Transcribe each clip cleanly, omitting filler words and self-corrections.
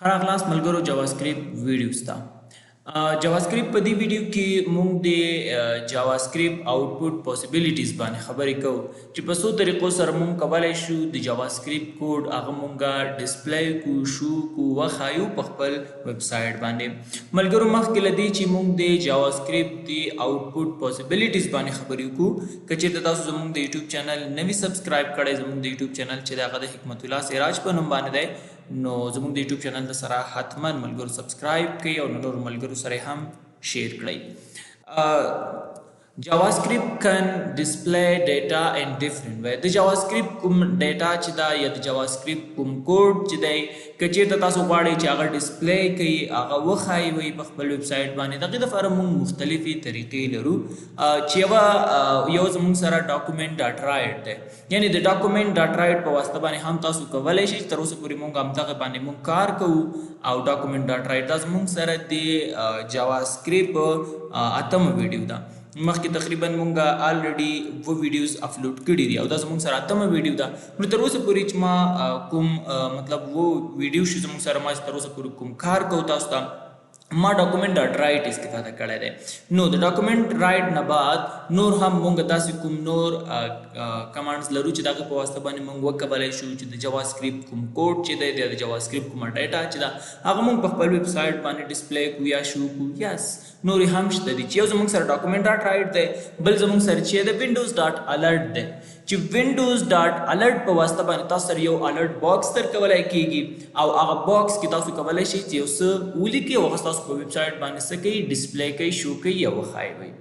خراغلاس ملګرو جاواسکريپټ ویډیوز ته جاواسکريپټ په دې ویډیو کې موږ د جاواسکريپټ آوټپوټ پوسیبিলিټیز باندې خبرې کوو چې په څو طریقو سره موږ کولای شو د جاواسکريپټ کوډ هغه موږ ډسپلی کو شو کو وخایو په خپل ویب سټ باندې ملګرو مخکې لدی چې موږ د جاواسکريپټ د آوټپوټ پوسیبিলিټیز باندې خبرې کوو کچې تاسو زموږ د یوټیوب چینل نوی سبسکرایب کړئ زموږ د یوټیوب چینل چې دغه د حکمت الله سراج په نوم باندې دی نو زموږ د یوټیوب چینل سره حتما ملګرو سبسکرایب کړئ او نور ملګرو سره هم شیر کړئ JavaScript can display data in different way د JavaScript کوم ډیټا چې دا یا د JavaScript کوم کوډ چې دی کچې تاسو غواړئ چې هغه ډسپلی کړئ هغه وخایي وي په خپل ویب سټ باندې دغه لپاره موږ مختلفي طریقې لرو چې یو زموږ سره ډاکومنٹ ډاټ رائټ دی یعنی د ډاکومنٹ ډاټ رائټ په واسطه باندې هم تاسو کولای شئ تر اوسه پورې موږ هم دغه باندې موږ کار کوو او ډاکومنٹ ډاټ رائټ دا زموږ سره د JavaScript اتم ویډیو ده مخکې تقریبا مونږه الریډي و ویډیوز اپلوډ کړي دي او دا زموږ سره اتمه ویډیو ده نو تر اوسه پورې چې ما کوم مطلب و ویډیو شو زموږ سره ما تر اوسه پورې کوم کار کوو تاسو ته ما ډاکومنٹ ډاټ رائټ استفاده کړی دی نو د ډاکومنٹ رائټ نه بعد نور هم مونږ داسې کوم نور کمانډز لرو چې دغه په واسطه باندې مونږ وکولای شو چې د JavaScript کوم کوډ چې دی د JavaScript کوم ډیټا چې دا هغه مونږ په خپل ویب سټ باندې ډسپلی کوو یا شو کوو یس نور هم شته دي چې یو زموږ سره ډاکومنٹ ډاټ رائټ دی بل زموږ سره چې د وینډوز ډاټ الرټ دی چې وینډوز ډاټ الرټ په واسطه باندې تاسو سره یو الرټ باکس تر کولای کیږي او هغه باکس کې تاسو کولای شئ چې یو څه ولیکئ او تاسو په ویب سټ باندې څه کوي ډسپلی کوي شو کوي یا وخایي وي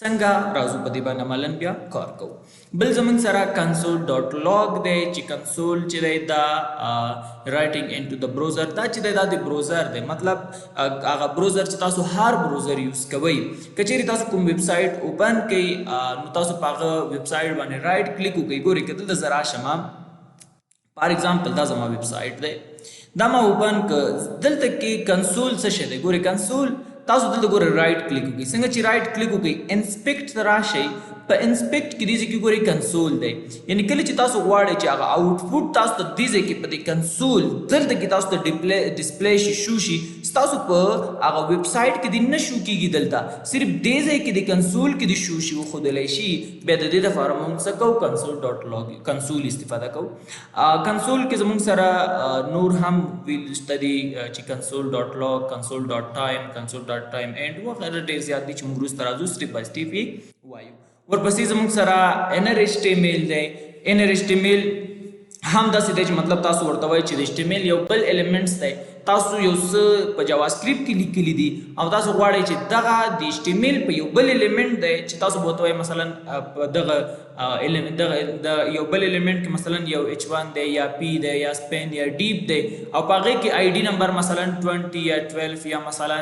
څنګه راځو په دې باندې عملاً بیا کار کوو بل زموږ سره کنسول ډاټ لاګ دی چې کنسول چې دی دا رائټینګ انټو د بروزر دا چې دی دا د بروزر دی مطلب هغه بروزر چې تاسو هر بروزر یوز کوئ کچېرې تاسو کوم ویب سټ اوپن کړئ نو تاسو په هغه ویب سټ باندې رائټ کلیک وکړئ ګورئ که دلته زه راشم فار ایگزامپل دا زما ویب سټ دی دا ما اوپن کړ دلته کې کنسول څه شی دی ګورئ کنسول تاسو دلته ګورئ رائټ کلیک وکړئ څنګه چې رائټ کلیک وکړئ انسپیکټ ته راشئ په انسپیکټ کې دې ځای کې ګورئ کنسول دی یعنی کله چې تاسو غواړئ چې هغه آوټپوټ تاسو ته دې ځای کې په دې کنسول دلته کې تاسو ته ډسپلی شي شو شي ستاسو په هغه ویب سټ کې دې نه شو کېږي دلته صرف دې ځای کې د کنسول کې دې شو شي وښودلی شي بیا د دې دپاره موږ څه کوو کنسول ډاټ لاګ کنسول استفاده کوو کنسول کې زموږ سره نور هم ویل شته دي چې کنسول ډاټ لاګ کنسول ډاټ ټایم کنسول ډاټ ټایم اینډ وغیره ډېر زیات دي چې موږ وروسته راځو سټیپ بای سټیپ یې وایو ورپسې زموږ سره انر HTML دی انر HTML هم داسې دی چې مطلب تاسو ورته وایئ چې د HTML یو بل ایلیمنټس دی تاسو یو څه په JavaScript کې لیکلي دي او تاسو غواړئ چې دغه د HTML په یو بل ایلیمنټ دی چې تاسو به ورته وایئ مثلا په دغه د یو بل ایلیمنټ کې مثلا یو H1 دی یا P دی یا سپین یا ډیپ دی او په هغې کې ID نمبر مثلا 20 یا 12 یا مثلا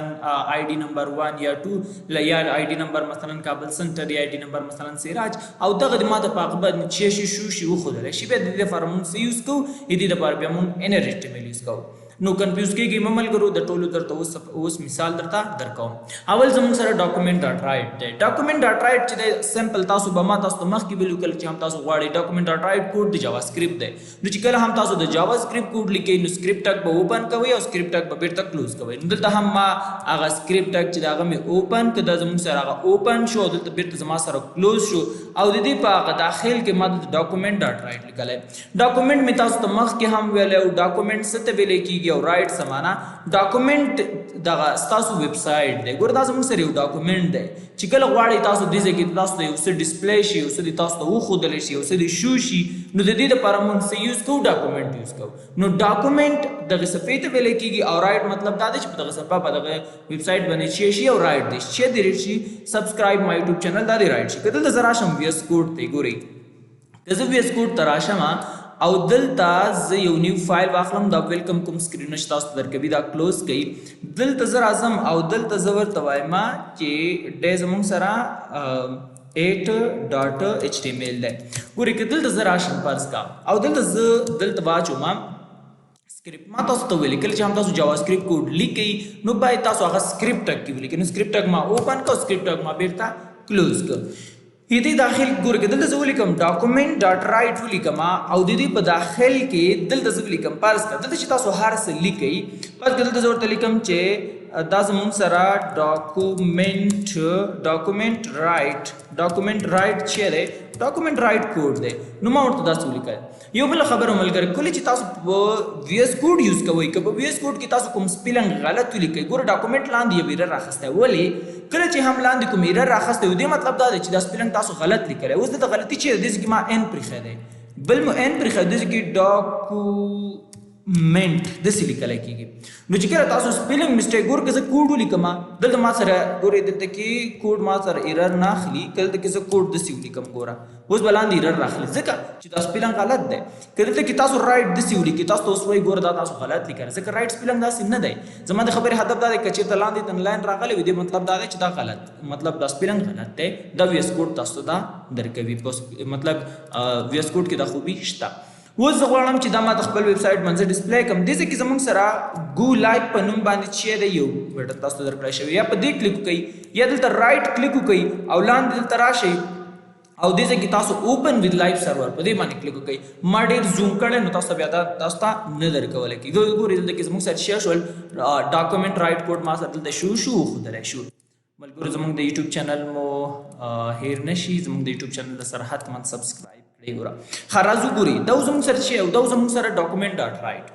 ID نمبر 1 یا 2 یا ID نمبر مثلا کابل سنټر یا ID نمبر مثلا سراج او دغه د ماته په هغه باندې چې شي شو شي وښودلی شي بیا د دې لپاره موږ څه یوز کوو د دې لپاره بیا موږ انر HTML یوز کوو نو کنفیوز کېږئ مه ملګرو د ټولو درته اوس مثال درته درکوم اول زموږ سره ډاکومنٹ ډاټ رائټ دی ډاکومنٹ ډاټ رائټ چې دی سمپل تاسو به ما تاسو ته مخکې به لیکل چې هم تاسو غواړئ ډاکومنٹ ډاټ رائټ کوډ د JavaScript دی نو چې کله هم تاسو د JavaScript کوډ لیکئ نو سکرپټ ټګ به اوپن کوئ او سکرپټ ټګ به بیرته کلوز کوئ نو دلته هم ما هغه سکرپټ ټګ چې د هغه مې اوپن که دا زموږ سره هغه اوپن شو دلته بیرته زما سره کلوز شو او د دې په هغه داخل کې ما د ډاکومنٹ ډاټ رائټ لیکلی ډاکومنٹ مې تاسو ته مخکې هم ویلی او ډاکومنٹ څه ته ویلی کېږي او رائټ څه معنا ډاکومنٹ دغه ستاسو ویب سټ دی ګوره دا زموږ سره یو ډاکومنٹ دی چې کله غواړئ تاسو دې ځای کې تاسو ته یو څه ډسپلی شي یو څه دې تاسو ته وښودلی شي یو څه دې شو شي نو د دې دپاره موږ څه یوز کوو ډاکومنٹ یوز کوو نو ډاکومنٹ دغه صفحې ته ویلی کېږي او رائټ مطلب دا دی چې په دغه صفحه په دغه ویب سټ باندې چې شي او رائټ دی چې دې شي سبسکرایب ما یوټیوب چینل دا دې رائټ شي که دلته زه راشم VS کوډ ته ګورئ که زه VS کوډ ته راشم او دلته زه یو نیو فایل واخلم دا ویلکم کوم سکرینونه چې تاسو ته درکوي دا کلوز کوي دلته زه راځم او دلته زه ورته وایم چې دی زموږ سره 8.html دی ګورئ که دلته زه راشم فرض کا او دلته زه دلته واچوم سکرپټ ما تاسو ته ویلي کله چې هم تاسو JavaScript کوډ لیکئ نو باید تاسو هغه سکرپټ ټګ کې ولیکئ نو سکرپټ ټګ ما اوپن کړ سکرپټ ټګ ما بیرته کلوز کړ دې داخل ګور کې دلته زه ولیکم ډاکومنټ ډاټ رایټ ولیکم او د دې په داخل کې دلته زه ولیکم فرض کړه دلته چې تاسو هر څه لیکئ فرض کړه دلته زه ورته لیکم چې دا زموږ سره ډاکومنټ رایټ چې دی ډاکومنټ رایټ کوډ دی نو ما ورته داسې ولیکل یو بل خبره ملګری کله چې تاسو په وی ایس کوډ یوز کوئ که په وی ایس کوډ کې تاسو کوم سپیلنګ غلط ولیکئ ګوره ډاکومنټ لاندې یو ایرر راخستی ولې کله چې هم لاندې کوم ایرر راخستی و دې مطلب دا دی چې دا سپیلنګ تاسو غلط لیکلی اوس دلته غلطي چیرې دی چې ما ان پرېښی دی بل مو ان پرېښی دی چې ډاکومنټ داسې لیکلی کېږي نو چې کله تاسو سپیلنګ مسټیک ګور که زه کوډ ولیکم دلته ما سره ګورئ دلته کې کوډ ما سره ایرر نه اخلي که دلته کې زه کوډ داسې ولیکم ګوره اوس به لاندې ایرر راخلي ځکه چې دا سپیلنګ غلط دی که دلته کې تاسو رایټ داسې ولیکئ تاسو ته اوس وایي ګوره دا تاسو غلط لیکلی ځکه رایټ سپیلنګ داسې نه دی زما د خبرې هدف دا دی که چېرته لاندې لاین راغلی وي دې مطلب دا دی چې دا غلط مطلب دا سپیلنګ غلط دی دا وی ایس کوډ تاسو ته دا درکوي مطلب وی ایس کوډ کې دا خوبي شته اوس زه غواړم چې دا ما د خپل ویب سایټ منځ ډسپلی کړم دې ځای کې زموږ سره ګو لایک په نوم باندې چې دی یو بټن تاسو ته درکړی شوی یا په دې کلیک وکئ یا دلته رایټ کلیک وکئ او لاندې دلته راشئ او دې ځای کې تاسو اوپن وذ لایو سرور په دې باندې کلیک وکئ ما ډېر زوم کړی نو تاسو بیا دا تاسو ته نه درکولی کېږي ګورئ دلته کې زموږ سره شیر شول ډاکومنټ رایټ کوډ ما سره دلته شو وښودلی شو ملګرو زموږ د یوټیوب چینل مو هیر نشي زموږ د یوټیوب چینل سره حتما سبسکرایب خرازو ګوري دا زموږ سره چې او دا زموږ سره ډاکومنټ ډاټ رایټ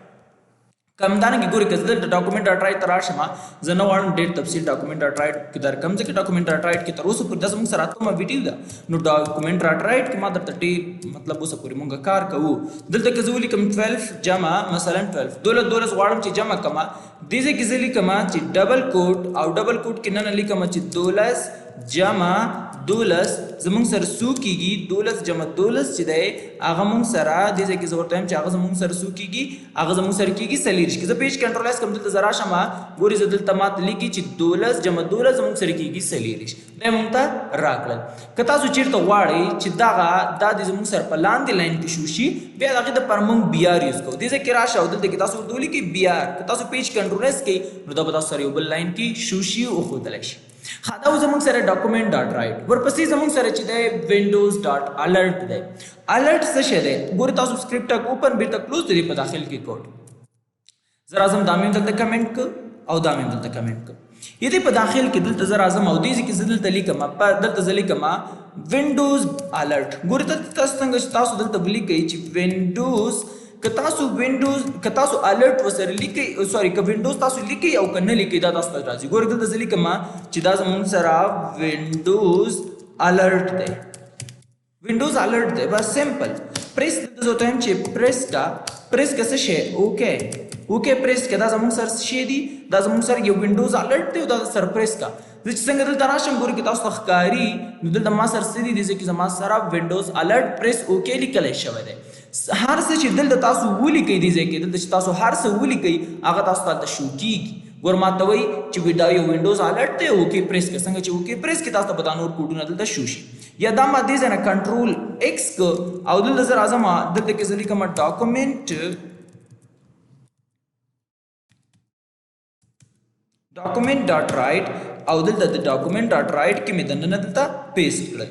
کمدانه کې ګوري که زه دلته ډاکومنټ ډاټ رایټ ته راشم زه نه غواړم ډېر تفصیل ډاکومنټ ډاټ رایټ کې درکړم ځکه ډاکومنټ ډاټ رایټ کې تر اوسه پورې دا زموږ سره اتمه ویډیو ده نو ډاکومنټ ډاټ رایټ کې ما درته ډېر مطلب اوسه پورې مونږ کار کوو دلته که زه ولیکم 12 جمع مثلا 12 دولس غواړم چې جمع کړم دې ځای کې زه لیکم چې ډبل کوټ او ډبل کوټ کې نه لیکم چې 12 جمع 12 زموږ سره څو کېږي 12 جمع 12 چې دی هغه موږ سره دې ځای کې زه ورته وایم چې هغه زموږ سره څو کېږي هغه زموږ سره کېږي 40 که زه پیج کنټرولایز کړم دلته زه راشم ګورې زه دلته ماته لیکي چې 12 جمع 12 زموږ سره کېږي 40 دا یې موږ ته راکړل که تاسو چېرته غواړئ چې دا دې زموږ سره په لاندې لاین کې شو شي بیا د هغې دپاره موږ بیار یوز کوو دې ځای کې راشه او دلته کې تاسو ورته ولیکئ بیار که تاسو پیج کنټرولایز کوئ نو دا به تاسو سره یو بل لاین کې شو شي وښودلی شي دا زموږ سره ډاکومنټ ډاټ رایټ ورپسې زموږ سره چې دی وینډوز ډاټ الرټ دی الرټ څه شی دی ګورې تاسو سکرپټ اوپن بیرته کلوز دی په داخل کې کوډ زه راځم دا مې دلته کمنټ که او دا مې دلته کمنټ که یدې په داخل کې دلته زه راځم او دې ځای کې زه دلته لیکم دلته زه لیکم وینډوز الرټ ګورې تاسو څنګه چې تاسو دلته ولیکئ چې وینډوز که تاسو الرټ وسره لیکئ سوري که وینډوز تاسو لیکئ او که نه لیکئ دا تاسو ته راځي ګورئ دلته زه لیکم چې دا زموږ سره وینډوز الرټ دی وینډوز الرټ دی بس سمپل پریس دلته زه ورته وایم چې پریس کا څه شی اوکې پریس کا دا زموږ سره څه شی دي دا زموږ سره یو وینډوز الرټ دی او دا سره پریس کا زه چې څنګه دلته راشم ګورئ که تاسو ته ښکاري نو دلته ما سره څه دي دې ځای کې زما سره وینډوز الرټ پریس اوکې لیکلی شوی دی هر څه چې دلته تاسو ولیکئ دې ځای کې دلته چې تاسو هر څه ولیکئ هغه تاسو ته شو کېږي ګور ما ته وایي چې دا یو وینډوز الرټ دی اوکې پریس که څنګه چې اوکې پریس کې تاسو ته به دا نور کوډونه دلته شو شي یا دا ما دې ځای نه کنټرول ایکس که او دلته زه راځم دلته کې زه لیکم ډاکومنټ ډاټ رایټ او دلته د ډاکومنټ ډاټ رایټ کې مې دننه دلته پیسټ کړل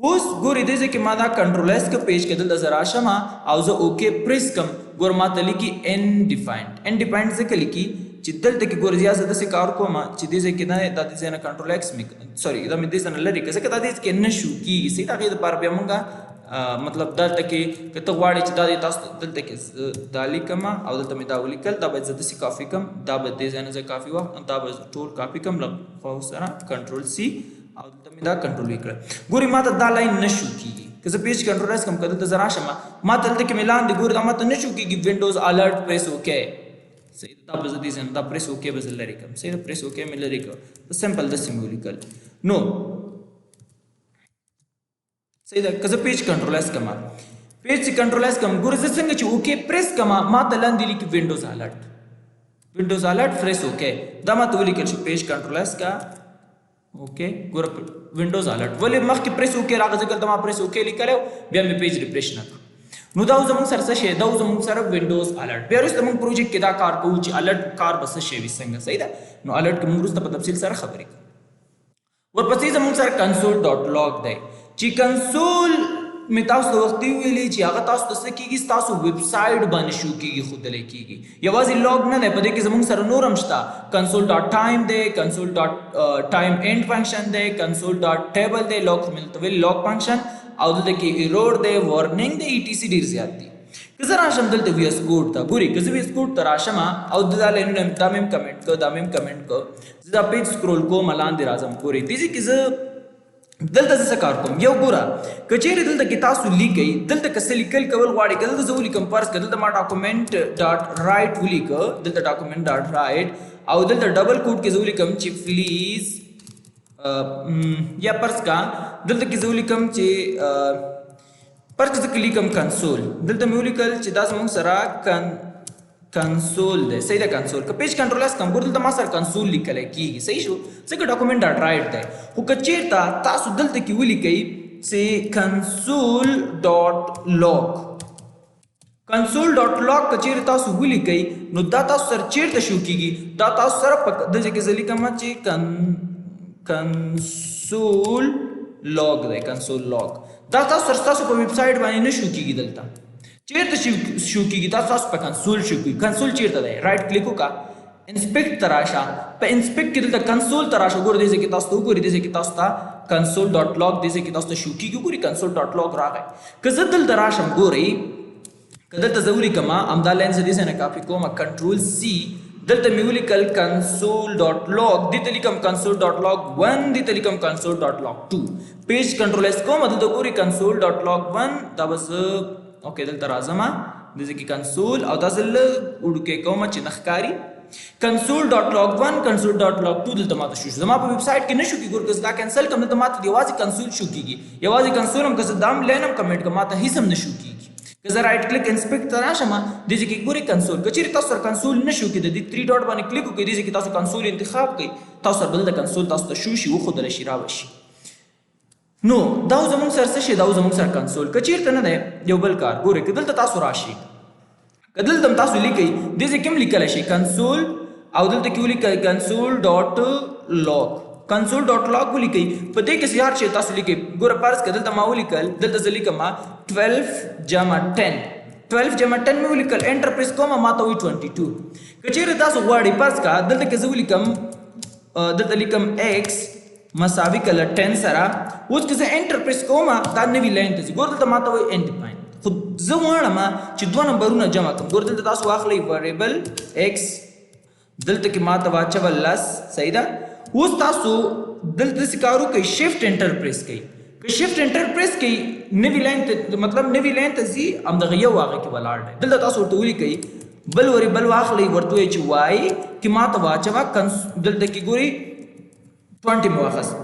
اوس ګورئ دې ځای کې ما دا کنټرولایز که پیج کې دلته زه راشم او زه اوکې پریس کړم ګور ما ته لیکي ان ډیفاینډ ځکه لیکي چې دلته کې ګورئ یا زه داسې کار کوم چې دې ځای کې دا دې ځای نه کنټرول ایکس مې سوري دا مې دې ځای نه لرې کړه ځکه دا دې کې نه شو کېږي صحیح د هغې دپاره بیا مونږ مطلب دلته کې که ته غواړې چې دا دې تاسو دلته کې دا لیکم او دلته مې دا ولیکل دا به زه داسې کافي کړم دا به دې ځای نه زه کافي واخلم دا به ټول کافي کړم له خوا سره کنټرول سی او دلته مې دا کنټرول وکړه ګورئ ما ته دا لاین نه شو کېږي که زه پیج کنټرولایز کړم که دلته زه راشم ما ته دلته کې مې لاندې ګورئ دا ما ته نه شو کېږي وینډوز الرټ پریس اوکې صحیح دا به زه دې ځای نه دا پریس اوکې به زه لرې کړم صحیح ده پریس اوکې مې لرې کړ سمپل داسې مې ولیکل نو صحیح ده که زه پیج کنټرولایز کړم ګورئ زه څنګه چې اوکې پریس کړم ما ته لاندې لیکي وینډوز الرټ پریس اوکې دا ما ته ولیکل شو پیج کنټرولایز کا اوکې ګوره وینډوز الرټ ولې مخکې پریس اوکې راغی ځکه دلته ما پریس اوکې لیکلی بیا مې پیج ریفریش نه کړ نو دا زموږ سره څه شی دا زموږ سره وینډوز الرټ بیا وروسته موږ پروجیکټ کې دا کار کوو چې الرټ کار به څه شی وي څنګه صحیح ده نو الرټ کې موږ وروسته په تفصیل سره خبرې کوو ورپسې زموږ سره کنسول ډاټ لاګ دی چې کنسول می تاسو ته وختي ویلې چې هغه تاسو ته څه کېږي ستاسو ویب سایټ باندې شو کېږي ښودلی کېږي یوازې لاګ نه دی په دې کې زموږ سره نور هم شته کنسول ډاټ ټایم دی کنسول ډاټ ټایم اینډ فنکشن دی کنسول ډاټ ټیبل دی لاګ ملته ویل لاګ فنکشن او دلته کې ایرور دی وارننګ دی ای ټي سی ډېر زیات دي که زه راشم دلته وی ایس کوډ ته ګورئ که زه وی ایس کوډ ته راشم او دا لاینونه دا مې کمنټ کړ دا مې کمنټ کړ زه دا پیج سکرول کوم لاندې راځم ګورئ دې کې زه دلته څه کار کوم یو ګوره که چیرې دلته کې تاسو لیکئ دلته که څه لیکل کول غواړئ که دلته زه ولیکم فرض که دلته ما ډاکومنټ ډاټ رایټ ولیکه دلته ډاکومنټ ډاټ رایټ او دلته ډبل کوټ کې زه ولیکم چې پلیز یا فرض کا دلته کې زه ولیکم چې فرض زه لیکم کنسول دلته مې ولیکل چې دا زموږ سره کنسول دی صحیح ده کنسول که پیج کنټرول اس کم ګور دلته ما سره کنسول لیکلی کېږي صحیح شو ځکه ډاکومنټ ډاټ رایټ دی خو که چېرته تاسو دلته کې ولیکئ چې کنسول ډاټ لاګ کنسول ډاټ لاګ که چېرې تاسو ولیکئ نو دا تاسو سره چېرته شو کېږي دا تاسو سره په دلته کې زه لیکم چې کنسول لاګ دی کنسول لاګ دا تاسو سره ستاسو په ویب سایټ باندې نه شو کېږي دلته چیرته شو کېږي دا تاسو په کنسول شو کېږي کنسول چیرته دی رایټ کلیک وکړه انسپیکټ ته راشه په انسپیکټ کې دلته کنسول ته راشه ګوره دې ځای کې تاسو ته وګورئ دې ځای کې تاسو ته کنسول ډاټ لاګ دې ځای کې تاسو ته شو کېږي ګورئ کنسول ډاټ لاګ راغی که زه دلته راشم ګورئ که دلته زه ولیکم همدا لاین زه دې ځای نه کاپي کوم کنټرول سی دلته مې ولیکل کنسول ډاټ لاګ دې ته لیکم کنسول ډاټ لاګ 1 دې ته لیکم کنسول ډاټ لاګ 2 پیج کنټرول اس کوم دلته ګورئ کنسول ډاټ لاګ 1 دا بس اوکې دلته راځم د ځکه کنسول او دا زل وډکې کوم چې نخکاری کنسول ډاټ لاګ 1 کنسول ډاټ لاګ 2 دلته ماته شو زما په ویب سایټ کې نشو کېږي ګور دا کینسل کوم دلته ماته یوازې کنسول شو کېږي یوازې کنسول هم که دام لینم کمنټ کوم ماته هیڅ هم نشو کېږي که زه رایټ کلیک انسپیکټ ته راشم د دې کې ګورئ کنسول که چېرې تاسو سره کنسول نشو کېدی د 3 ډاټ باندې کلیک وکړئ د دې کې تاسو کنسول انتخاب کړئ تاسو سره بل د کنسول تاسو ته شو شي وښودلی شي راوشي نو دا زموږ سره څه شي دا زموږ سره کنسول که چېرته نه دی یو بل کار ګورئ که دلته تاسو راشئ که دلته هم تاسو لیکئ دې ځای کې هم لیکلی شئ کنسول او دلته کې ولیکئ کنسول ډاټ لاګ کنسول ډاټ لاګ ولیکئ په دې کې هر شی تاسو لیکئ ګوره فرض که دلته ما ولیکل دلته زه لیکم 12 جمع 10 12 جمع 10 مې ولیکل انټر پریس کوم ماته وایي 22 که چېرې تاسو غواړئ فرض کا دلته کې زه ولیکم دلته لیکم x مساوي کله 10 سره اوس که زه انټر پریس کوم دا نوي لاین ته ځي ګور دلته ماته وایي انډ پاین خو زه غواړم چې دوه نمبرونه جمع کړم ګور دلته تاسو واخلئ وریبل x دلته کې ماته واچول 10 صحیح ده اوس تاسو دلته داسې کار وکړئ شفټ انټر پریس کړئ که شفټ انټر پریس کړئ نوي لاین ته مطلب نوي لاین ته ځي همدغه یو هغه کې ولاړ دی دلته تاسو ورته ولیکئ بل وریبل واخلئ ورته وایئ چې وای کې ماته واچوه دلته کې ګورئ 20 مې واخست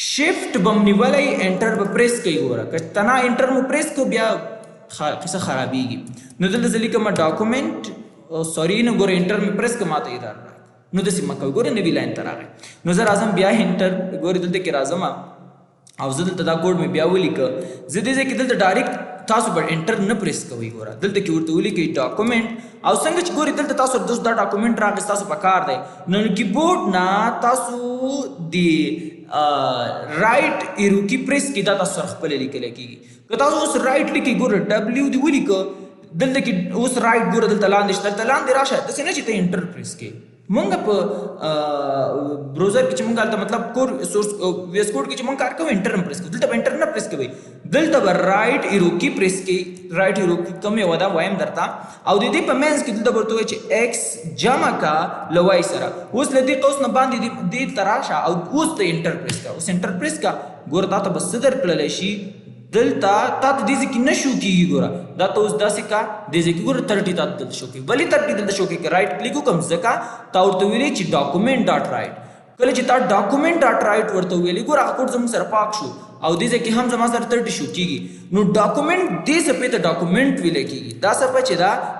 شفټ بم نیولی انټر به پریس کوي ګوره که تنا انټر مو پریس کو بیا قصه خرابېږي نو دلته زه لیکم ډاکومنټ سوري نو ګوره انټر مې پریس که ماته یې راغی نو داسې مه کوئ ګوره نوي لاین ته راغی نو زه راځم بیا انټر ګورې دلته کې راځم او زه دلته دا کوډ مې بیا ولیکه زه دې ځای کې دلته ډایرکټ تاسو به انټر نه پریس کوئ ګوره دلته کې ورته ولیکئ ډاکومنټ او څنګه چې ګورئ دلته تاسو دا ډاکومنټ راغی ستاسو په کار دی نو کیبورډ نه تاسو د رایټ ایرو کی پریس کې دا تاسو سره خپله لیکلی کېږي که تاسو اوس رایټ لیکئ ګوره ډبلیو دې ولیکه دلته کې اوس رایټ ګوره دلته لاندې شته دلته لاندې راشه داسې نه چې ته انټر پریس کړې مونږ په بروزر کې چې مونږ هلته مطلب کور سورس ویس کوډ کې چې مونږ کار کوو انټر نه پریس کوو دلته به انټر نه پریس کوئ دلته به رایټ ایرو کی پریس کړئ رایټ ایرو کی کوم یوه ده وایم درته او د دې په منځ کې دلته به ورته وایي چې ایکس جمع کا له وای سره اوس له دې قوس نه باندې دې ته راشه او اوس ته انټر پریس کا اوس انټر پریس کا ګوره تا ته به څه درکړلی شي دلته تا ته دې ځای کې نه شو کېږي ګوره دا ته اوس داسې کا دې ځای کې ګوره 30 تا ته دلته شو کېږي ولې 30 دلته شو کېږي رایټ کلیک وکړم ځکه تا ورته ویلې چې ډاکومنټ ډاټ رایټ کله چې تا ډاکومنټ ډاټ رایټ ورته ویلې ګوره هغه کوډ زموږ سره پاک شو او دې ځای کې هم زما سره 30 شو کېږي نو ډاکومنټ دې څپې ته ډاکومنټ ویلی کېږي دا څپه چې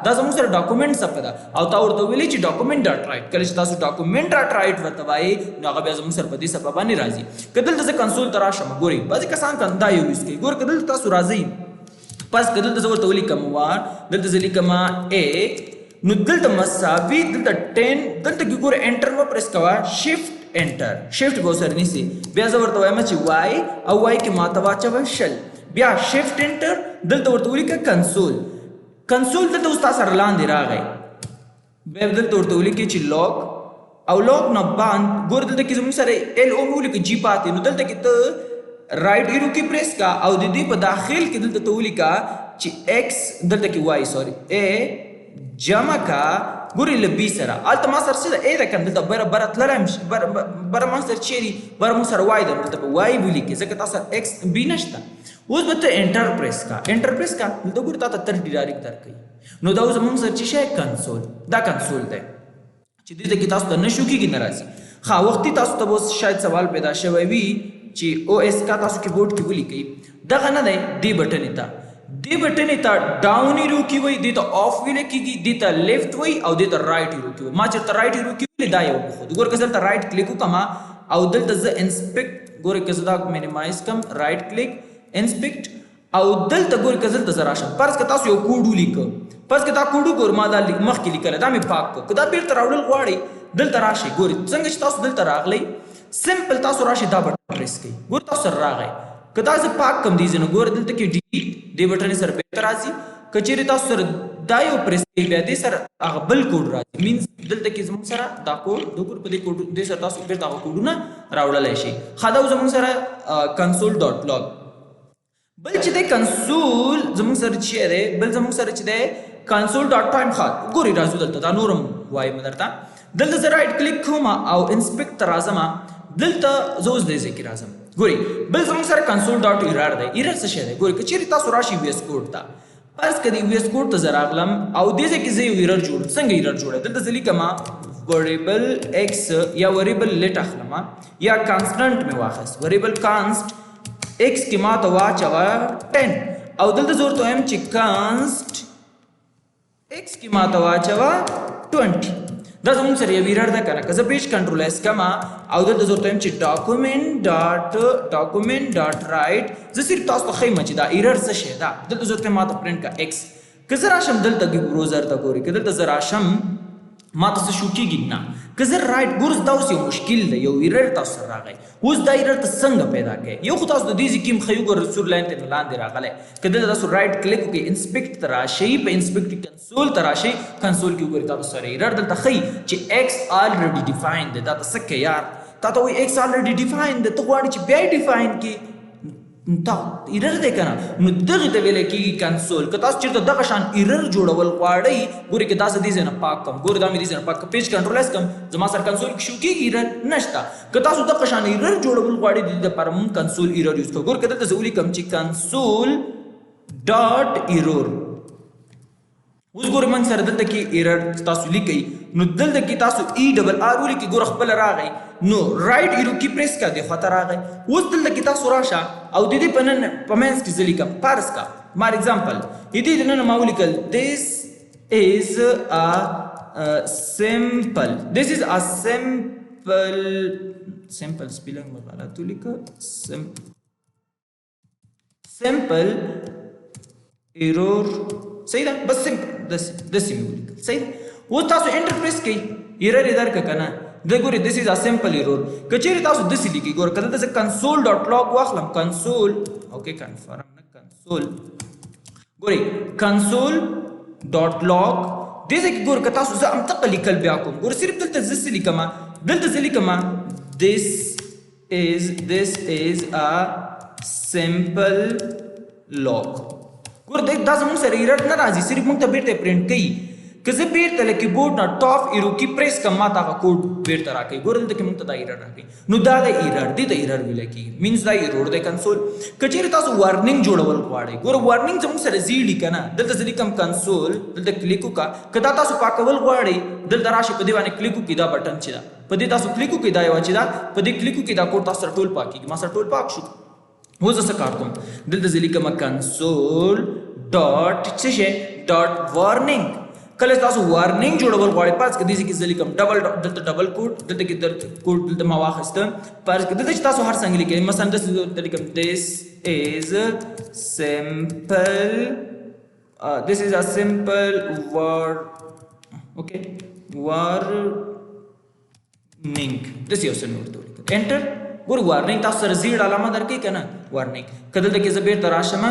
دا زموږ سره ډاکومنټ څپه ده او تا ورته ویلې چې ډاکومنټ ډاټ رایټ کله چې تاسو ډاکومنټ ډاټ رایټ ورته وایي نو هغه بیا زموږ سره په دې څپه باندې راځي که دلته زه کنسول ته راشم ګورئ بعضې کسان دا یو یوز کوي ګوره که دلته تاسو راځئ پس که دلته زه ورته ولیکم دلته زه لیکم نو دلته مساوي دلته 10 دلته کې ګوره انټر مه پریس کوه شفټ انټر شفت به سره نیسی بیا زه ورته وایم چې وای او وای کې ماته واچوه شل بیا شفت انټر دلته ورته ولیکه کنسول کنسول دلته اوس تا سره لاندې راغی بیا دلته ورته ولیکې چې لاګ او لاګ نه باندې ګور دلته کې زموږ سره ال او مې ولیکه جی پاتې نو دلته کې ته رائټ ایرو کې پریس کا او د دې په داخل کې دلته ته ولیکه چې ایکس دلته کې وای سوري ا جمع کا ګورې له بي سره هلته ما سره څه ده ا ده کنه دلته بره تللی یم بره ما سره چیرې بره موږ سره وای ده دلته به وای ولیکې ځکه تا سره ایکس بي نشته اوس به ته انټر پریس کا انټر پریس کا دلته ګورې تا ته 30 ډایرکټ درکوي نو دا اوس زموږ سره چې شی کنسول دا کنسول دی چې دلته کې تاسو ته نشو کېږي نه راځي ښه وختي تاسو ته به اوس شاید سوال پیدا شوی وي چې او اس کا تاسو کیبورډ کې ولیکئ دغه نه دی دې بټنې ته دې بټنې ته ډاون ایرو کې وایي دې ته آف ویلی کېږي دې ته لیفټ وایي او دې ته رایټ ایرو کې وایي ما چېرته رایټ ایرو کې ویلې دا یو وښود ګوره که زه دلته رایټ کلیک وکړم او دلته زه انسپیکټ ګوره که زه دا مینیمایز کړم رایټ کلیک انسپیکټ او دلته ګوره که دلته زه راشم فرض که تاسو یو کوډ ولیکه فرض که دا کوډ وګورو ما دا مخکې لیکلی دا مې پاک کړو که دا بیرته راوړل غواړئ دلته راشئ ګورئ څنګه چې تاسو دلته راغلی سمپل تاسو راشئ دا بټن پریس کړئ ګوره تاسو سره راغی که دا زه پاک کړم دې ځای نه ګوره دلته کې ډیلیټ دې بټنې سره بیرته راځي که چیرې تاسو سره دا یو پریس کړئ بیا دې سره هغه بل کوډ راځي مینس دلته کې زموږ سره دا کوډ د ګور په دې کوډ دې سره تاسو بیرته هغه کوډونه راوړلی شئ ښه دا زموږ سره کنسول ډاټ لاګ بل چې دی کنسول زموږ سره چې دی بل زموږ سره چې دی کنسول ډاټ ټایم ښه ګورئ راځو دلته دا نور هم وایم درته دلته زه رایټ کلیک کوم او انسپیکټ ته راځم دلته زه اوس دې ځای کې راځم ګورئ بل زموږ سره کنسول ډاټ ایرر دی ایرر څه شی دی ګورئ که چیرې تاسو راشئ وی ایس کوډ ته فرض که د وی ایس کوډ ته زه راغلم او دې ځای کې زه یو ایرر جوړ څنګه ایرر جوړه دلته زه لیکم وریبل ایکس یا وریبل لیټ اخلم یا کانسټنټ مې واخیست وریبل کانسټ ایکس کې ما ته واچوه 10 او دلته زه ورته وایم چې کانسټ ایکس کې ما ته واچوه 20 دا زموږ سره یو ایرر ده که نه که زه پیج کنټرول ایس کړم او دلته زه ورته وایم چې ډاکومنټ ډاټ رایټ زه صرف تاسو ته ښیم چې دا ایرر څه شی ده دلته زه ورته ما ته پرنټ کړه ایکس که زه راشم دلته کې بروزر ته ګورئ که دلته زه راشم ما ته څه شو کېږي نه که زه رایټ ګور دا اوس یو مشکل دی یو ایرر تاسو سره راغی اوس دا ایرر ته څنګه پیدا کوئ یو خو تاسو د دې ځای کې هم ښیي وګورئ سور لاین ته لاندې راغلی که دلته تاسو رایټ کلیک وکړئ انسپیکټ ته راشئ په انسپیکټ کنسول ته راشئ کنسول کې وګورئ تاسو سره ایرر دلته ښیي چې ایکس آلریډي ډیفاین دی دا ته څه کوې یار تا ته وایي ایکس آلریډي ډیفاین دی ته غواړې چې بیا یې ډیفاین کړي دا ایرر دی که نه نو دغې ته ویلی کېږي کنسول که تاسو چېرته دغه شان ایرر جوړول غواړئ ګورئ که دا زه دې ځای نه پاک کړم ګورئ دا مې دې ځای نه پاک کړم پیج کنټرولایز کړم زما سره کنسول کې شو کېږي ایرر نشته که تاسو دغه شان ایرر جوړول غواړئ د دې دپاره مونږ کنسول ایرر یوز کوو ګورئ که دلته زه ولیکم چې کنسول ډاټ ایرور اوس ګورئ موږ سره دلته کې ایرر تاسو لیکئ نو دلته کې تاسو ای ډبل آر ولیکئ ګوره خپله راغی نو رایټ ایرو کې پریس کا دې خواته راغی اوس دلته کې تاسو راشه او د دې په منځ کې زه لیکم فرض کا مار اگزامپل د دې دننه ما ولیکل this is a simple spelling مې غلط ولیکه simple error صحیح ده بس سمپل داسې مې ولیکل صحیح ده اوس تاسو انټر پریس کړئ ایرر یې درکړه که نه د ګورئ this is a simple error که چیرې تاسو داسې لیکئ ګوره که دلته زه کنسول ډاټ لاګ واخلم کنسول اوکې کنفرم نه کنسول ګورئ کنسول ډاټ لاګ دې ځای کې ګوره که تاسو زه همدغه لیکل بیا کوم ګوره صرف دلته زه څه لیکم دلته زه لیکم this is a simple log ګوره دا زموږ سره ایرر نه راځي صرف موږ ته بیرته پرنټ کوي که زه بیرته له کیبورډ نه ټاپ ایرو کې پریس کړم ما ته هغه کوډ بیرته راکوي ګوره دلته کې موږ ته دا ایرر راکوي نو دا د ایرر دې ته ایرر ویلی کېږي مینس دا ایرور دی کنسول که چیرې تاسو وارننګ جوړول غواړئ ګوره وارننګ زموږ سره زیړي که نه دلته زه لیکم کنسول دلته کلیک وکړه که دا تاسو پاکول غواړئ دلته راشئ په دې باندې کلیک وکړئ دا بټن چې ده په دې تاسو کلیک وکړئ دا یوه چې ده په دې کلیک وکړئ دا کوډ تاسو سره ټول پاکېږي ما سره ټول پاک شو اوس زه څه کار کوم دلته زه لیکم کنسول ډاټ څه شی ډاټ وارننګ کله تاسو وارننګ جوړول غواړئ فرض که دې ځای کې زه لیکم دلته ډبل کوډ دلته کې کوډ دلته ما واخیسته فرض که دلته چې تاسو هر څنګه لیکئ مثلا داسې دلته لیکم this is a simple word okay warning نینګ داسې یو څه مې ورته ولیکل انټر. ګورئ وارنینګ تاسو سره زیړ علامه درکوي که نه وارنینګ. که دلته کې زه بېرته راشم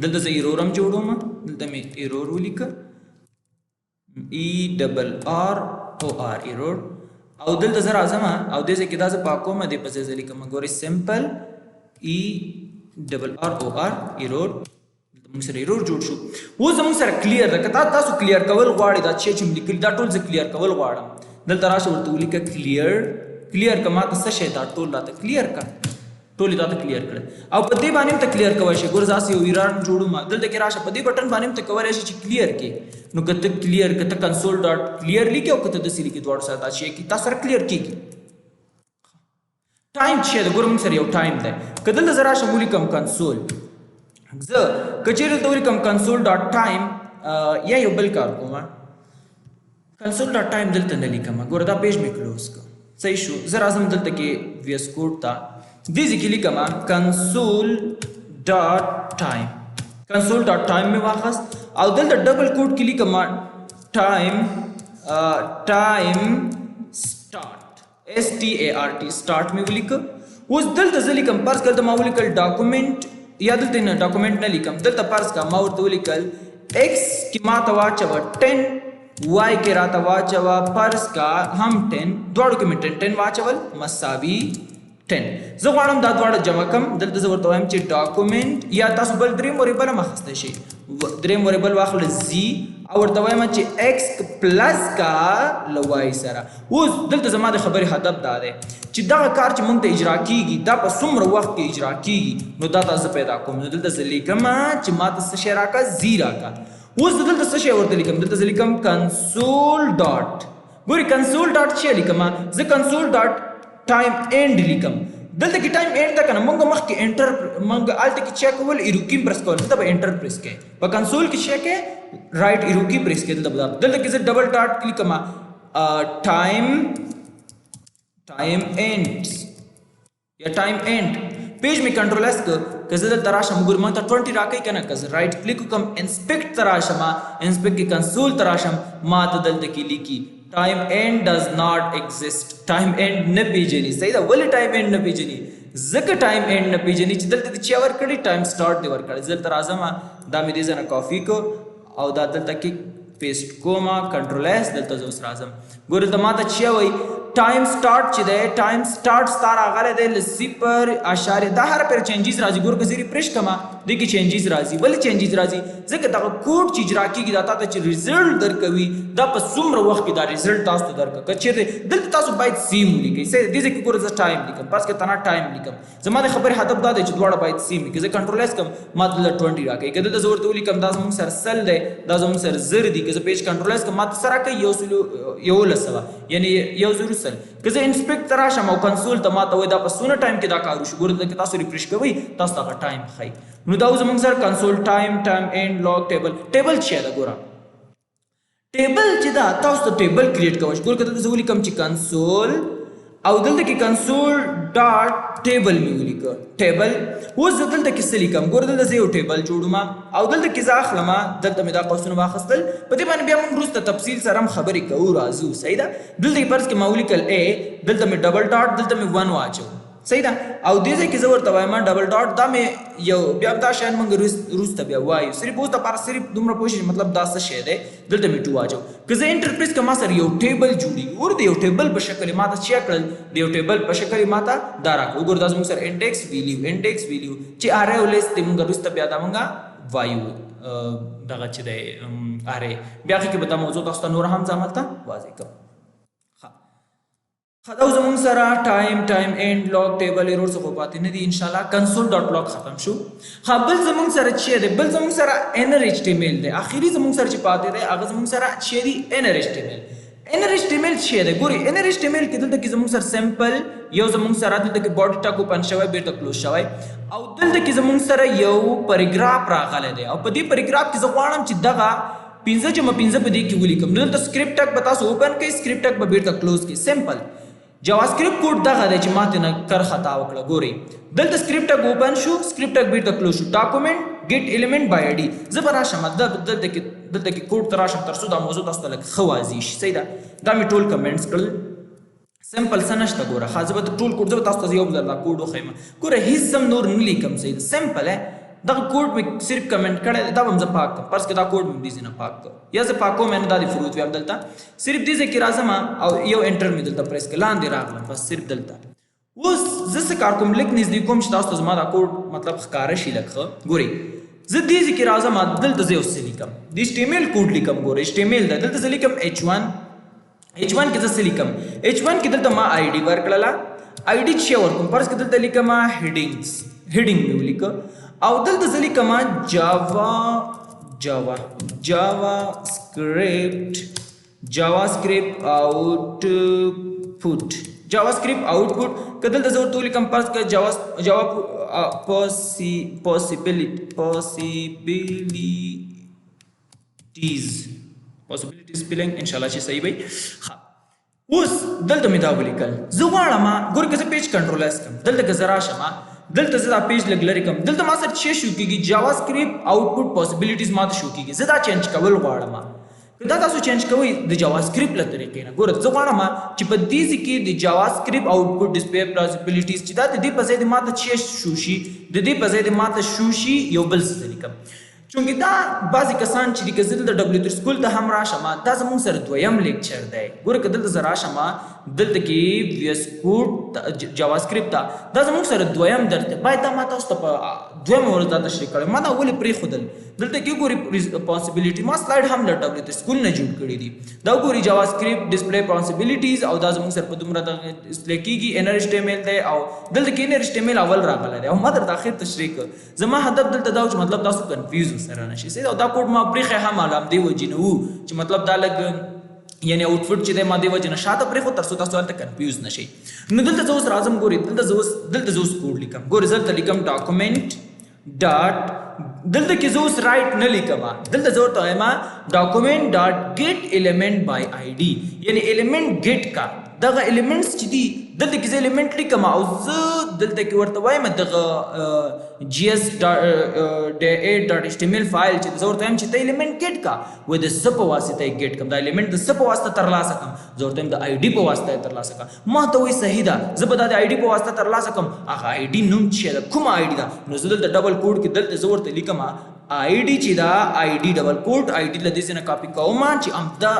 دلته زه ایرور هم جوړوم دلته مې ایرور ولیکه ERROR ایرور. او دلته زه راځم او دې ځای کې دا زه پاکوم دې په ځای زه لیکم ګورئ سمپل ERROR ایرور. موږ سره ایرور جوړ شو. اوس زموږ سره کلیر ده. که تاسو کلیر کول غواړئ دا چې مې لیکلي دا ټول زه کلیر کول غواړم دلته راشه ورته ولیکه کلیر. کلیر که ماته څه شی دا ټول راته کلیر کړه ټول یې راته کلیر کړه. او په دې باندې هم ته کلیر کولی شي. ګوره زه هسې یو ایرار جوړوم دلته کې راشه په دې بټن باندې هم ته کولی شي چې کلیر کړې. نو که ته کلیر که ته کنسول ډاټ کلیر لیکې او که ته داسې لیکې دواړو سره دا شی کړي تا سره کلیر کېږي. ټایم چې دی ګوره موږ سره یو ټایم دی. که دلته زه راشم ولیکم کنسول زه که چېرې دلته ولیکم کنسول ډاټ ټایم یا یو بل کار کوم کنسول ډاټ ټایم دلته نه لیکم. ګوره دا پیج مې کلوز کړ صحیح شو. زه راځم دلته کې ویس کوډ ته دې ځای کې لیکم کنسول ډاټ ټایم. کنسول ډاټ ټایم مې واخیست او دلته ډبل کوډ کې لیکم ټایم سټارټ START سټارټ مې ولیکه. اوس دلته زه لیکم فرض کړه ما ولیکل ډاکومنټ یا دلته نه ډاکومنټ نه لیکم دلته فرض کړه ما ورته ولیکل X کې ما ته واچوه 10 Y کې راته واچوه فرض کړه هم 10 دواړو کې مې 10 واچول مساوي 10. زه غواړم دا دواړه جمع کم دلته زه ورته وایم چې ډاکومنټ یا تاسو بل دریم وریبل هم اخیستی شئ. دریم وریبل واخله زی او ورته وایم چې X پلس کا له Y سره. اوس دلته زما د خبرې هدف دا دی چې دغه کار چې موږ ته اجرا کیږي دا په څومره وخت کې اجرا کیږي نو دا تاسو پیدا کوم. نو دلته زه لیکم چې ما ته څه شی راکړه زی راکړه. اوس دلته څه شی ورته لیکم دلته زه لیکم کنسول ډاټ ګورئ کنسول ډاټ څه لیکم زه کنسول ډاټ ټایم اینډ لیکم. دلته کې ټایم اینډ ده که نه موږ مخکې انټر موږ هلته کې چیک کول ایرو کی پرس کول دلته به انټر پرس کوئ په کنسول کې چیک کوئ رایټ ایرو کی پرس کوئ دلته کې زه ډبل ډاټ لیکم ټایم اینډ یا ټایم اینډ. پیج مې کنټرول اس که زه دلته راشم ګورئ ما ته 20 راکوي که نه که زه رایټ کلیک وکړم انسپیکټ ته راشم انسپیکټ کې کنسول ته راشم ما ته دلته کې لیکي ټایم اینډ ډز ناٹ ایگزسٹ. ټایم اینډ نه پیژني. صحیح ده. ولې ټایم اینډ نه پیژني ځکه ټایم اینډ نه پیژني چې دلته دې چا ورکړي ټایم سټارټ دې ورکړی. زه دلته راځم دا مې دې ځای نه کاپي کړ او دا دلته کې پیسټ کوم کنټرول اس دلته زه اوس راځم ګورئ دلته ما ته چی وایي ټایم سټارټ چې دی ټایم سټارټ ستا راغلی دی له 0.0 دا هر پیر چینجز راځي. ګوره که زه ریفریش کړم دې کې چینجز راځي. ولې چینجز راځي ځکه دغه کوډ چې اجرا کېږي دا تا ته چې ریزلټ درکوي دا په څومره وخت کې دا ریزلټ تاسو ته درکړه. که چېرې دلته تاسو باید سیم ولیکئ. دې ځای کې ګوره زه ټایم لیکم فرض کړه تنها ټایم لیکم. زما د خبرې هدف دا دی چې دواړه باید سیم وي. که زه کنټرول اس کړم ما دلته 20 راکوي. که دلته زه ورته ولیکم دا زموږ سره 100 دی دا زموږ سره 0 دي. که زه پیج کنټرول اس کړم ما ته څه راکوي 1100 یعنې 100. که زه انسپیکټ ته راشم او کنسول ته ما ته وایي دا په څونه ټایم کې دا کار وشو ګوره دلته تاسو ریفریش کوئ تاسو ته هغه ټایم ښایي. نو دا اوس زموږ سره کنسول ټایم اینډ لاګ ټیبل. ټیبل څه ده ګوره ټیبل چې دا تاسو ته ټیبل کریټ کوئ. ګوره که دلته زه ولیکم چې کنسول او دلته کې کنسول ډاټ ټیبل مې ولیکه ټیبل. اوس زه دلته کې څه لیکم ګوره دلته زه یو ټیبل جوړوم او دلته کې زه اخلم دلته مې دا قوسونه واخیستل په دې باندې بیا موږ وروسته تفصیل سره هم خبرې کوو راځو. صحیح ده. دلته کې فرض کې ما ولیکل A دلته مې ډبل ډاټ دلته مې 1 واچو. صحیح ده. او دې ځای کې زه ورته وایم ډبل ډاټ دا مې یو بیا دا شیان موږ وروسته بیا وایو صرف اوس دپاره صرف دومره پوه شئ مطلب دا څه شی دی دلته مې 2 واچو. که زه انټر پریس کړم ما سره یو ټیبل جوړېږي. ګوره د یو ټیبل په شکل ما ته چیا کړل د یو ټیبل په شکل ما ته دا راکړه. وګوره دا زموږ سره انډیکس ویلیو چې اره او لیست موږ وروسته بیا دا موږ وایو دغه چې دی اره بیا کې به دا موضوع تاسو ته نور هم زه هملته واضح کړم. دا زموږ سره ټایم اینډ لاګ ټیبل ایرور څه خو پاتې نه دي ان شاء الله. کنسول ډاټ لاګ ختم شو. بل زموږ سره چې دی بل زموږ سره انر ایچ ټی ایم ایل دی. اخري زموږ سره چې پاتې دی هغه زموږ سره چې دی انر ایچ ټی ایم ایل. انر ایچ ټی ایم ایل چې دی ګورئ انر ایچ ټی ایم ایل کې دلته کې زموږ سره سمپل یو زموږ سره دلته کې باډي ټاګ اوپن شوی بیرته کلوز شوی او دلته کې زموږ سره یو پیراګراف راغلی دی او په دې پیراګراف کې زه غواړم چې دغه 15 جمع 15 په دې کې ولیکم. نو دلته سکرپټ ټاګ به تاسو اوپن کړئ سکرپټ ټاګ به بیرته کلوز کړئ. سمپل جاواسکرپټ کوډ دغه دی چې ماته نه کر خطا وکړه. ګورئ دلته سکرپټ ټاګ اوپن شو سکرپټ ټاګ بیرته کلوز شو ډاکومنټ ګیټ ایلیمنٹ بای آی ډي. زه به راشم دلته کې کوډ ته راشم تر څو دا موضوع تاسو ته لږ ښه واضح شي. صحیح ده. دا مې ټول کمنټس کړل سمپل سنشته ګوره خاصه به ټول کوډ زه تاسو ته یو بل کوډ وخیم ګوره هیڅ سم نور نه لیکم سید سمپل ہے دا کوډ می صرف کمنٹ کړه دا هم زه پاک کړم پرس کې دا کوډ مې دې نه پاک کړ یا زه پاکو مې نه دا فروت ویم دلته صرف دې ځکه راځم او یو انټر مې دلته پریس کړه لاندې راغلم بس صرف دلته اوس زه څه کار کوم لیک نږدې کوم چې تاسو ته زما دا کوډ مطلب ښکاره شي لکه ګوري زه دې ځکه راځم دلته زه اوس لیکم د HTML کوډ لیکم ګوره HTML دا دلته زه لیکم H1 کې زه لیکم H1 کې دلته ما ID ورکړله ID چې ورکوم پرس کې دلته لیکم هډینګ مې ولیکه او دلته زه لیکم JavaScript output کدلته زه ورته لیکم پرس کې جاوا possibilities spelling ان شاء الله چې صحیح وي اوس دلته مې دا ولیکل زه غواړم ګور که زه پیج کنټرول اس کوم دلته که زه راشم دلته زه دا پیج لږ لرې کوم دلته ما سره څه شو کېږي JavaScript output possibilities ما ته شو کېږي زه دا چینج کول غواړم که دا تاسو چینج کوئ د JavaScript له طریقې نه ګوره زه غواړم چې په دې ځای کې د JavaScript output display possibilities چې دا د دې په ځای د ما ته څه شو شي د دې په ځای د ما ته شو شي یو بل څه لیکم چونکه دا بعضی کسان چې د کزل د W3 سکول ته هم راشم دا زموږ سره دویم لیکچر دی ګوره که دلته زه راشم دلته کې VS کوډ JavaScript ته دا زموږ سره دویم درس دی باید دا ما تاسو ته په دویمه ورځ دا تشریح کړی ما دا ولې پرېښودل دلته کې ګوري پاسبلیټي ما سلایډ هم له W3 سکول نه جوړ کړي دي دا ګوري JavaScript display possibilities او دا زموږ سره په دومره ډسپلی کېږي inner HTML دی او دلته کې inner HTML اول راغلی دی او ما درته اخر تشریح کړ زما هدف دلته دا و چې مطلب تاسو کنفیوز سره نشي سید او دا کوډ ما پرېښی هم علام دی وجې نه و چې مطلب دا لږ یعنی آوټفټ چې دی ما دې وجې نه شاته پرېښود تر څو تاسو هلته کنفیوز نشئ نو دلته زه اوس راځم ګورئ دلته زه اوس کوډ لیکم ګورئ زه دلته لیکم ډاکومنټ ډاټ دلته کې زه اوس رایټ نه لیکم دلته زه ورته وایم ډاکومنټ ډاټ ګیټ ایلیمنٹ بای ID یعنی ایلیمنٹ ګیټ کا دغه ایلیمنټس چې دي دلته کې زه ایلیمنٹ لیکم او زه دلته کې ورته وایم دغه gs.8.html فایل چې زه ورته وایم چې ته ایلیمنٹ ګیټ کا و د څه په واسطه یې ګیټ کړم دا ایلیمنٹ د څه په واسطه ترلاسه کړم زه ورته وایم د ID په واسطه یې ترلاسه کړم ما ته وایي صحیح ده زه به دا د ID په واسطه ترلاسه کړم هغه ID نوم چې ده کومه ID ده نو زه دلته ډبل کوډ کې دلته زه ورته لیکم ID چې دا ID ډبل کوډ ID له دې څخه کاپی کوم چې دا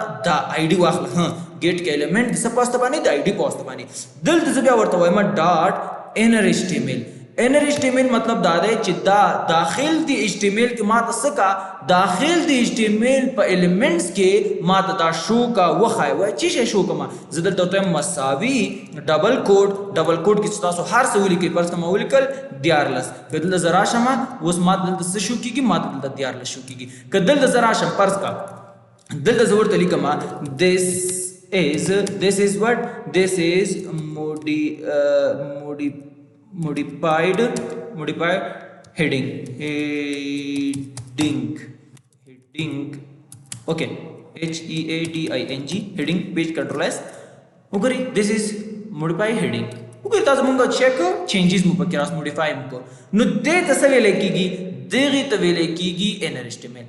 ID واخله गेट के एलिमेंट څه په واسطه باندې د ID په واسطه باندې دلته زه بیا ورته وایم ډاټ inner HTML مطلب دا دی چې دا داخل دی HTML کې ما ته څه کا داخل دی HTML په ایلیمنټس کې ما ته دا شو کا وخای و چې شو کما زه دلته ورته مساوي ډبل کوډ کې تاسو هر څه ولیکئ پرس کوم ولیکل دیارلس بدل زرا شمه اوس ما دلته څه شو کیږي ما دلته دیارلس شو کیږي کدل زرا شم پرس کا دلته زه ورته لیکم this is modified heading okay HEADING heading page control s وګورئ this is modify heading وګورئ تاسو مونږ چیک چینجز مو پکې راس modify مو نو دې ته څه ویل کېږي دغه ته ویل کېږي inner HTML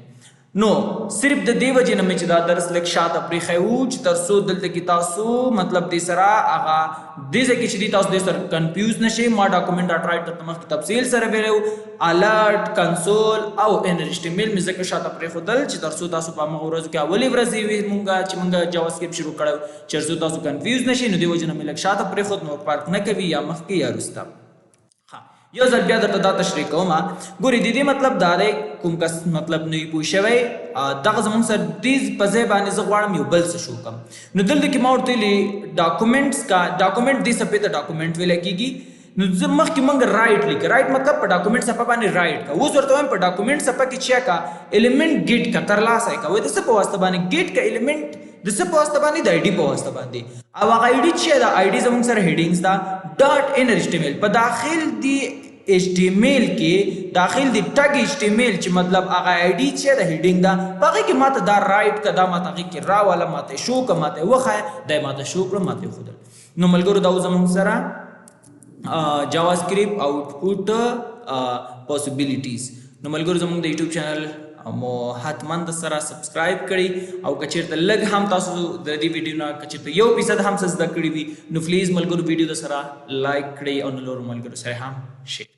نو صرف د دې وجه نه مې چې دا درس لږ شاته پرېښی و چې تر څو دلته کې تاسو مطلب دې سره هغه دې ځای کې چې دې تاسو دې سره کنفیوز نشئ ما ډاکومنټ ډاټ رایټ درته مخکې تفصیل سره ویلی و الرټ کنسول او inner HTML مې ځکه شاته پرېښودل چې تر څو تاسو په همغه ورځو کې اولې ورځې وي مونږ چې مونږ JavaScript شروع کړی و چې تر څو تاسو کنفیوز نشئ نو دې وجه نه مې لږ شاته پرېښود نور فرق نه کوي یا مخکې یا وروسته یو ځل بیا درته دا تشریح کوم ګورې د دې مطلب دا دی کوم کس مطلب نه وي پوه شوی دغه زموږ سره دې په ځای باندې زه غواړم یو بل څه شو کړم نو دلته کې ما ورته ویلي ډاکومنټ دې صفحې ته ډاکومنټ ویلی کېږي نو زه مخکې مونږ رایټ لیکه رایټ مطلب په ډاکومنټ صفحه باندې رایټ کا اوس ورته وایم په ډاکومنټ صفحه کې چیا کا ایلیمنٹ ګیټ کا ترلاسه کا وایي د څه په واسطه باندې ګیټ کا ایلیمنٹ د څه په واسطه باندې د ID په واسطه باندې او هغه ID چې دا ID زموږ سره هیډینګز دا ډاټ inner HTML په داخل دی HTML کې داخل دی ټګ HTML چې مطلب هغه ID چې د هیډینګ دا هغه کې ماته دا رائټ کدا ماته کې را ولا ماته شو ک ماته وخه د ماته شو پر ماته خودل نو ملګرو دا زموږ سره JavaScript output possibilities نو ملګرو زموږ د YouTube چینل مو حتما د سره سبسکرایب کړئ او کچیرته لږ هم تاسو د دې ویډیو نه کچیرته 1% هم څه زده کړی وي نو پلیز ملګرو ویډیو د سره لایک کړئ او نور ملګرو سره هم شیر